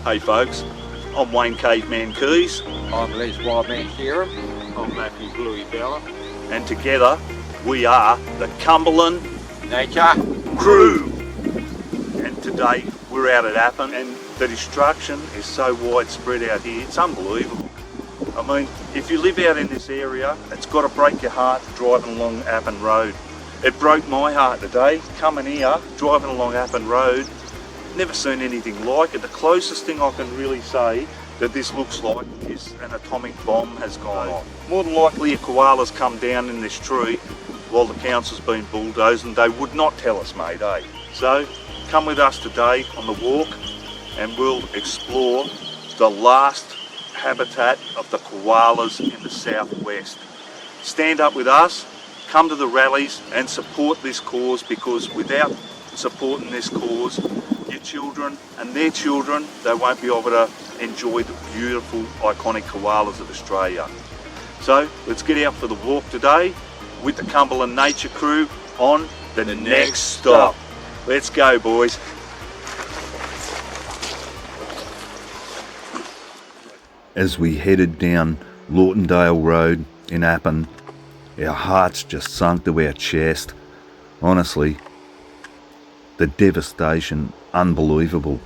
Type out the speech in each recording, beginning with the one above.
Hey folks, I'm Wayne Caveman Keys. I'm Les Wildman Shearer. I'm Matthew Bluey Bella. And together we are the Cumberland Nature Crew. And today we're out at Appin, and the destruction is so widespread out here, it's unbelievable. I mean, if you live out in this area, it's got to break your heart driving along Appin Road. It broke my heart today, coming here, driving along Appin Road. Never seen anything like it. The closest thing I can really say that this looks like is an atomic bomb has gone off. More than likely a koala's come down in this tree while the council's been bulldozed, and they would not tell us, mate, eh? So come with us today on the walk and we'll explore the last habitat of the koalas in the southwest. Stand up with us, come to the rallies and support this cause, because without supporting this cause, your children and their children, they won't be able to enjoy the beautiful iconic koalas of Australia. So let's get out for the walk today with the Cumberland Nature Crew on the next stop. Let's go, boys. As we headed down Lawtondale Road in Appin, our hearts just sunk to our chest. Honestly, the devastation, unbelievable.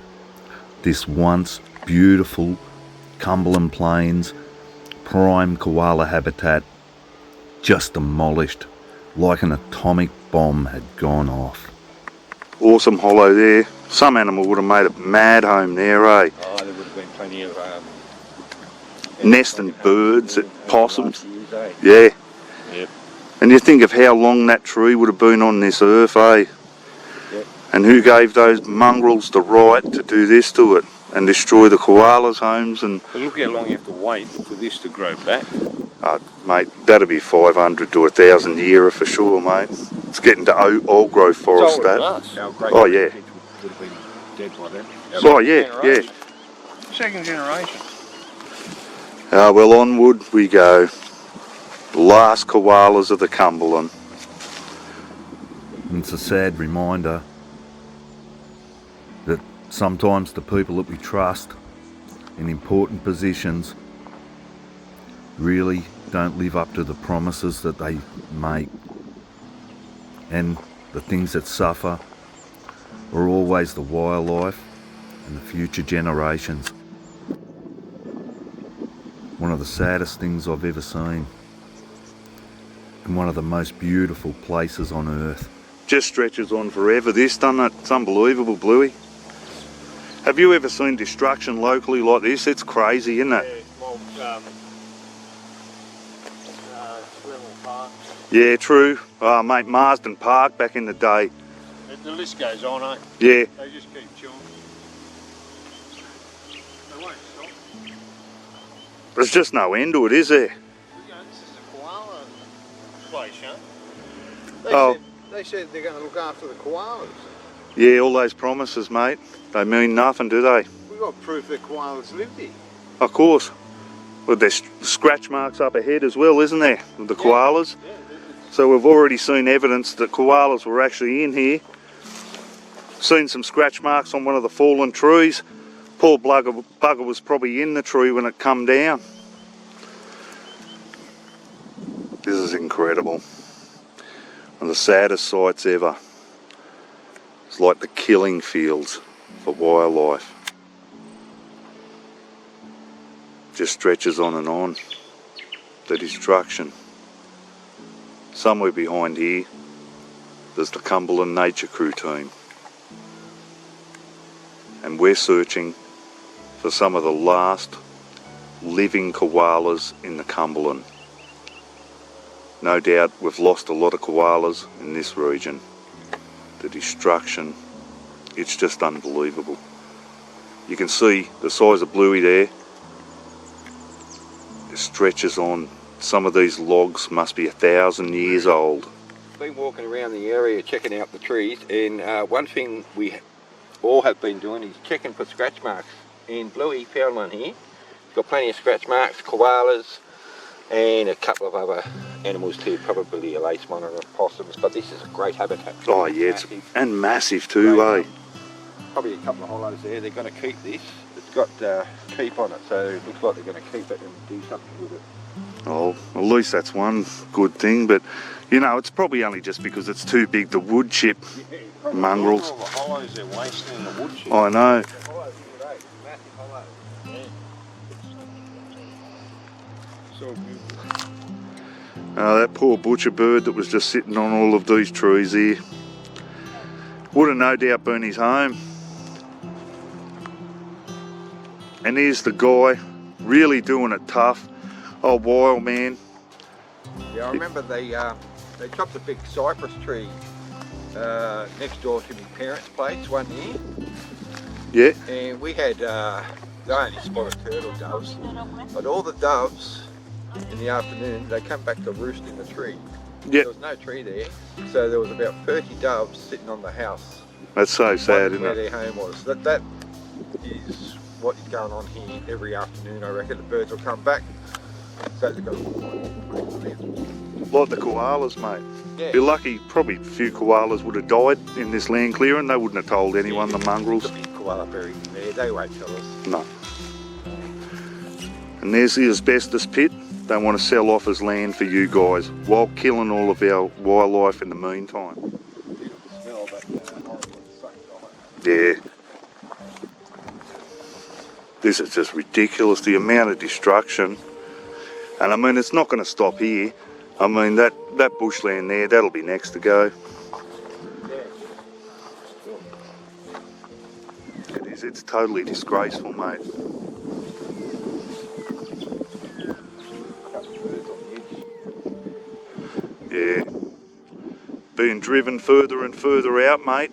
This once beautiful Cumberland Plains prime koala habitat just demolished like an atomic bomb had gone off. Awesome hollow there. Some animal would have made a mad home there, eh? Oh, there would have been plenty of nesting birds, possums. Years, eh? Yeah. Yep. And you think of how long that tree would have been on this earth, eh? Yep. And who gave those mongrels the right to do this to it and destroy the koalas' homes? And But look how long you have to wait for this to grow back. mate, that'll be 500 to 1,000 year for sure, mate. It's getting to old growth forest, that. Oh yeah. Would have been dead by then. Oh yeah, yeah. Second generation. Well, onward we go. The last koalas of the Cumberland. It's a sad reminder that sometimes the people that we trust in important positions really don't live up to the promises that they make, and the things that suffer are always the wildlife and the future generations. One of the saddest things I've ever seen, and one of the most beautiful places on earth. Just stretches on forever, this, doesn't it? It's unbelievable, Bluey. Have you ever seen destruction locally like this? It's crazy, isn't it? Yeah, well, Park. Yeah, true. Mate, Marsden Park back in the day. The list goes on, eh? Yeah. They just keep chewing. They won't stop. There's just no end to it, is there? You know, this is a koala place, huh? They said they're going to look after the koalas. Yeah, all those promises, mate. They mean nothing, do they? We've got proof that koalas lived here. Of course. Well, there's scratch marks up ahead as well, isn't there? With the koalas. Yeah, So we've already seen evidence that koalas were actually in here. Seen some scratch marks on one of the fallen trees. Poor bugger was probably in the tree when it come down. This is incredible. One of the saddest sights ever. It's like the killing fields for wildlife. Just stretches on and on. The destruction. Somewhere behind here, there's the Cumberland Nature Crew team. And we're searching for some of the last living koalas in the Cumberland. No doubt we've lost a lot of koalas in this region. The destruction, it's just unbelievable. You can see the size of Bluey there. It stretches on. Some of these logs must be 1,000 years old. Been walking around the area checking out the trees, and one thing we all have been doing is checking for scratch marks. And Bluey found one here. It's got plenty of scratch marks, koalas, and a couple of other animals too, probably a lace monitor, possums, but this is a great habitat. Oh yeah, it's massive too, eh? Probably a couple of hollows there. They're going to keep this. It's got keep on it, so it looks like they're going to keep it and do something with it. Oh, at least that's one good thing, but you know, it's probably only just because it's too big to wood chip. Yeah, Mongrels. all the hollows they're wasting in the wood chip. I know. The hollows are great, massive hollows. Yeah. So beautiful. That poor butcher bird that was just sitting on all of these trees here would have no doubt been his home. And here's the guy really doing it tough. Oh, wild man. Yeah, I remember they chopped a big cypress tree next door to my parents' place one year. Yeah. And we had, they only spotted turtle doves, but all the doves in the afternoon, they come back to roost in the tree. Yep. There was no tree there, so there was about 30 doves sitting on the house. That's so sad, isn't where it? their home was. That is what is going on here every afternoon. I reckon the birds will come back. So they've got to Like the koalas, mate. yeah. Be lucky, probably a few koalas would have died in this land clearing. They wouldn't have told anyone, the mongrels. There's a big koala buried in there. They won't tell us. No. And there's the asbestos pit. They want to sell off as land for you guys while killing all of our wildlife in the meantime. Beautiful smell, but horrible at the same time. Yeah. This is just ridiculous, the amount of destruction. And I mean, it's not going to stop here. I mean, that bushland there, that'll be next to go. Yeah. It is, it's totally disgraceful, mate. Yeah. Being driven further and further out, mate.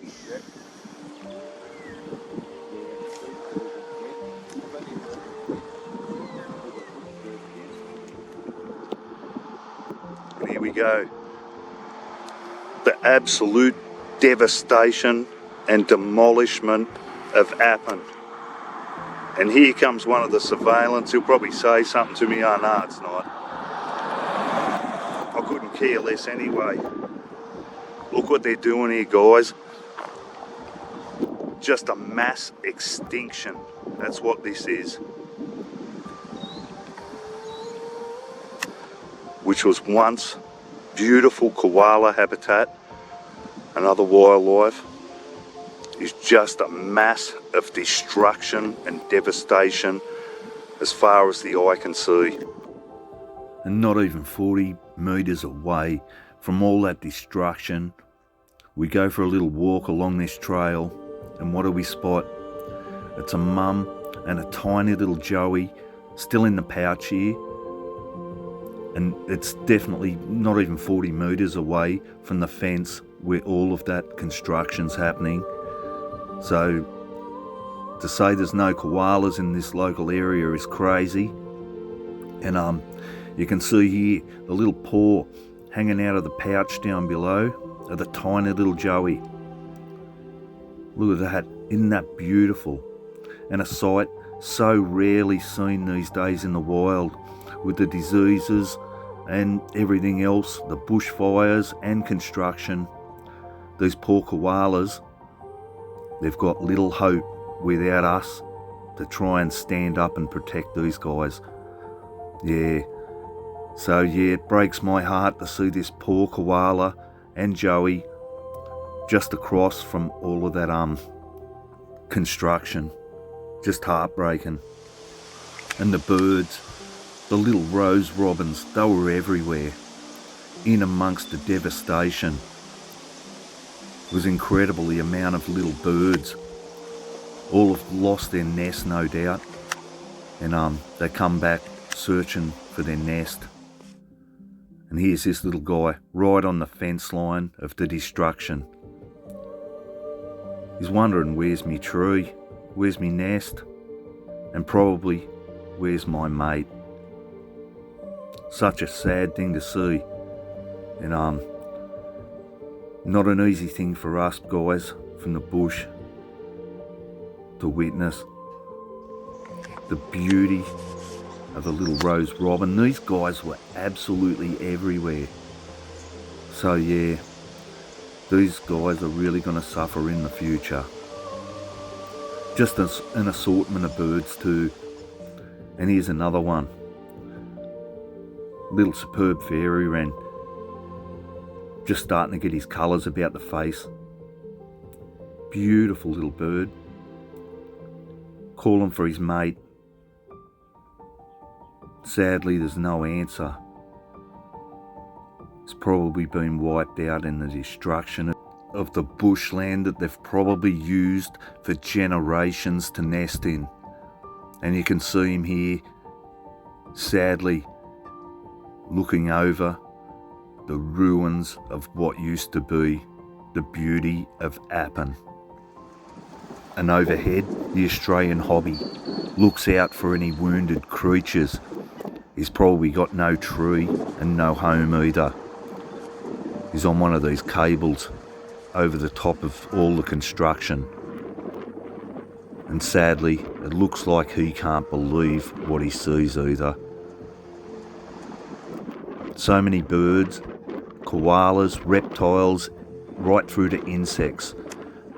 And here we go. The absolute devastation and demolishment of Appin. And here comes one of the surveillance. He'll probably say something to me. Oh no, it's not. I couldn't care less anyway. Look what they're doing here, guys. Just a mass extinction. That's what this is. Which was once beautiful koala habitat and other wildlife, is just a mass of destruction and devastation as far as the eye can see. And not even 40 metres away from all that destruction, we go for a little walk along this trail, and what do we spot? It's a mum and a tiny little Joey still in the pouch here, and it's definitely not even 40 metres away from the fence where all of that construction's happening. So to say there's no koalas in this local area is crazy. And you can see here the little paw hanging out of the pouch down below of the tiny little Joey. Look at that, isn't that beautiful? And a sight so rarely seen these days in the wild, with the diseases and everything else, the bushfires and construction. These poor koalas, they've got little hope without us to try and stand up and protect these guys. Yeah. So yeah, it breaks my heart to see this poor koala and Joey just across from all of that construction. Just heartbreaking. And the birds, the little rose robins, they were everywhere, in amongst the devastation. It was incredible, the amount of little birds. All have lost their nest, no doubt, and they come back searching for their nest. And here's this little guy right on the fence line of the destruction. He's wondering, where's me tree? Where's me nest? And probably, where's my mate? Such a sad thing to see. And not an easy thing for us guys from the bush to witness. The beauty of the little rose robin. These guys were absolutely everywhere. So yeah, these guys are really going to suffer in the future. Just as an assortment of birds too. And here's another one. Little superb fairy wren. Just starting to get his colours about the face. Beautiful little bird. Calling for his mate. Sadly, there's no answer. It's probably been wiped out in the destruction of the bushland that they've probably used for generations to nest in. And you can see him here, sadly, looking over the ruins of what used to be the beauty of Appin. And overhead, the Australian hobby looks out for any wounded creatures. He's probably got no tree and no home either. He's on one of these cables over the top of all the construction. And sadly, it looks like he can't believe what he sees either. So many birds, koalas, reptiles, right through to insects.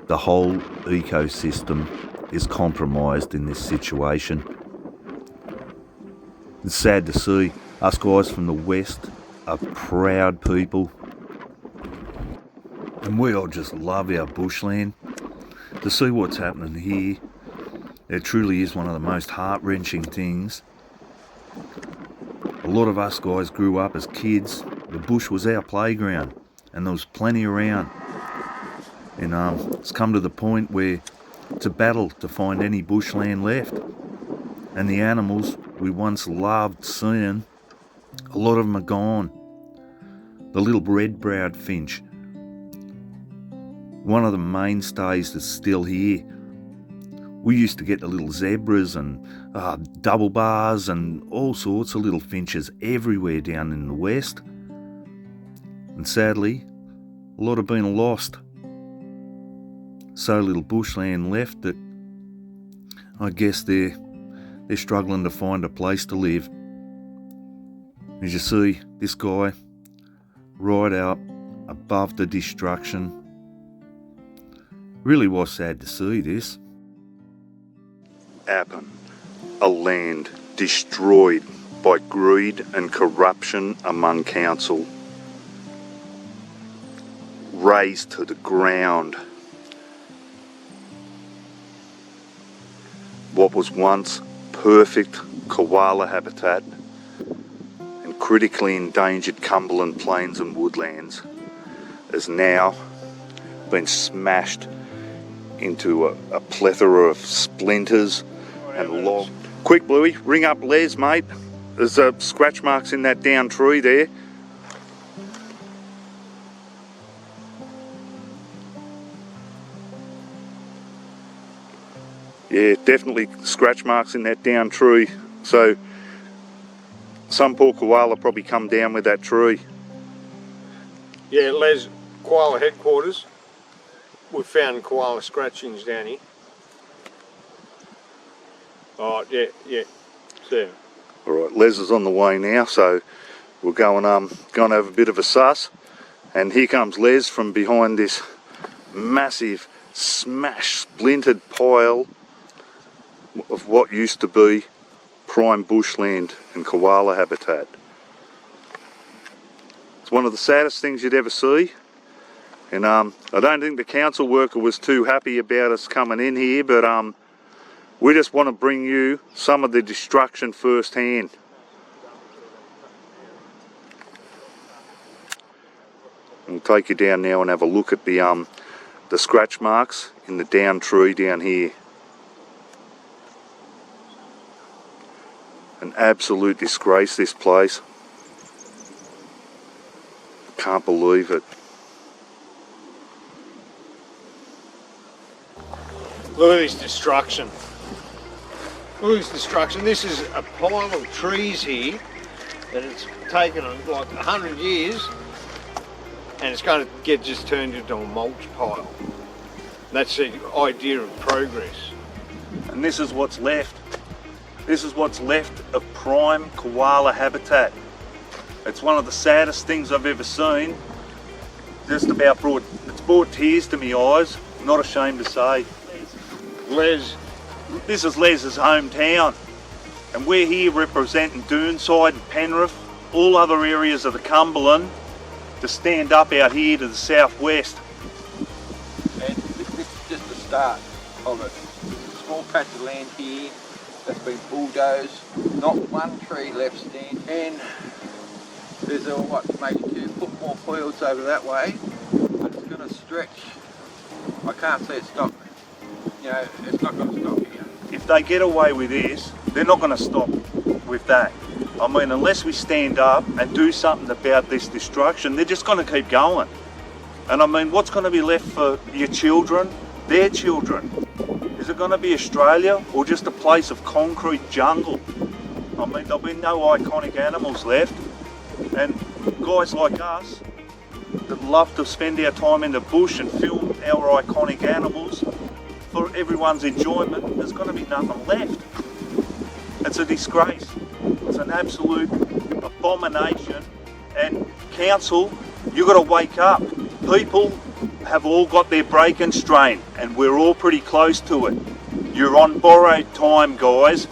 The whole ecosystem is compromised in this situation. It's sad to see. Us guys from the West are proud people. And we all just love our bushland. To see what's happening here, it truly is one of the most heart-wrenching things. A lot of us guys grew up as kids. The bush was our playground, and there was plenty around. And it's come to the point where it's a battle to find any bushland left. And the animals we once loved seeing, a lot of them are gone. The little red-browed finch, one of the mainstays that's still here. We used to get the little zebras and double bars and all sorts of little finches everywhere down in the west. And sadly, a lot have been lost. So little bushland left that I guess they're struggling to find a place to live. As you see, this guy right out above the destruction. Really was sad to see this. Appin, a land destroyed by greed and corruption among council. Razed to the ground. What was once perfect koala habitat and critically endangered Cumberland plains and woodlands has now been smashed into a plethora of splinters and logs. Quick, Bluey, ring up Les, mate. There's scratch marks in that down tree there. Yeah, definitely scratch marks in that down tree. So some poor koala probably come down with that tree. Yeah, Les, koala headquarters. We've found koala scratchings down here. Oh, yeah. So. All right, Les is on the way now, so we're going to have a bit of a suss. And here comes Les from behind this massive, smashed, splintered pile of what used to be prime bushland and koala habitat. It's one of the saddest things you'd ever see. And I don't think the council worker was too happy about us coming in here, but we just want to bring you some of the destruction firsthand. We'll take you down now and have a look at the scratch marks in the down tree down here. An absolute disgrace, this place. Can't believe it. Look at this destruction. Look at this destruction. This is a pile of trees here that it's taken like 100 years and it's going to get just turned into a mulch pile. That's the idea of progress. And this is what's left. This is what's left of prime koala habitat. It's one of the saddest things I've ever seen. Just about brought tears to my eyes, not ashamed to say. Les, This is Les's hometown, and we're here representing Doonside and Penrith, all other areas of the Cumberland, to stand up out here to the southwest. And this is just the start of it. A small patch of land here that's been bulldozed, not one tree left standing, and there's maybe 2 football fields over that way, but it's going to stretch. I can't see it stop. It's not going to stop here. If they get away with this, they're not going to stop with that. I mean, unless we stand up and do something about this destruction, they're just going to keep going. And I mean, what's going to be left for your children, their children? Is it going to be Australia or just a place of concrete jungle? I mean, there'll be no iconic animals left. And guys like us that love to spend our time in the bush and film our iconic animals for everyone's enjoyment, there's going to be nothing left. It's a disgrace. It's an absolute abomination. And council, you've got to wake up. People have all got their break and strain, and we're all pretty close to it. You're on borrowed time, guys.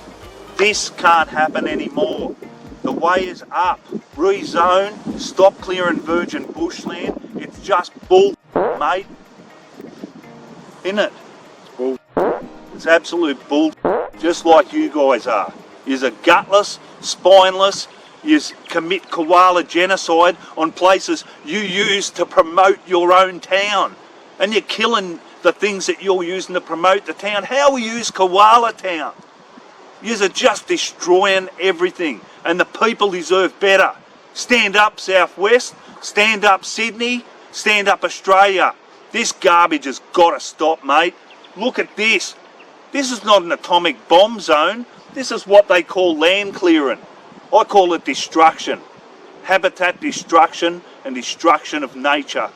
This can't happen anymore. The way is up. Rezone, stop clearing virgin bushland. It's just bull, mate. Isn't it? Bull. It's absolute bull, just like you guys are. You're gutless, spineless, you commit koala genocide on places you use to promote your own town. And you're killing the things that you're using to promote the town. How we use koalatown? You're just destroying everything, and the people deserve better. Stand up, Southwest. Stand up, Sydney. Stand up, Australia. This garbage has got to stop, mate. Look at this. This is not an atomic bomb zone. This is what they call land clearing. I call it destruction. Habitat destruction and destruction of nature.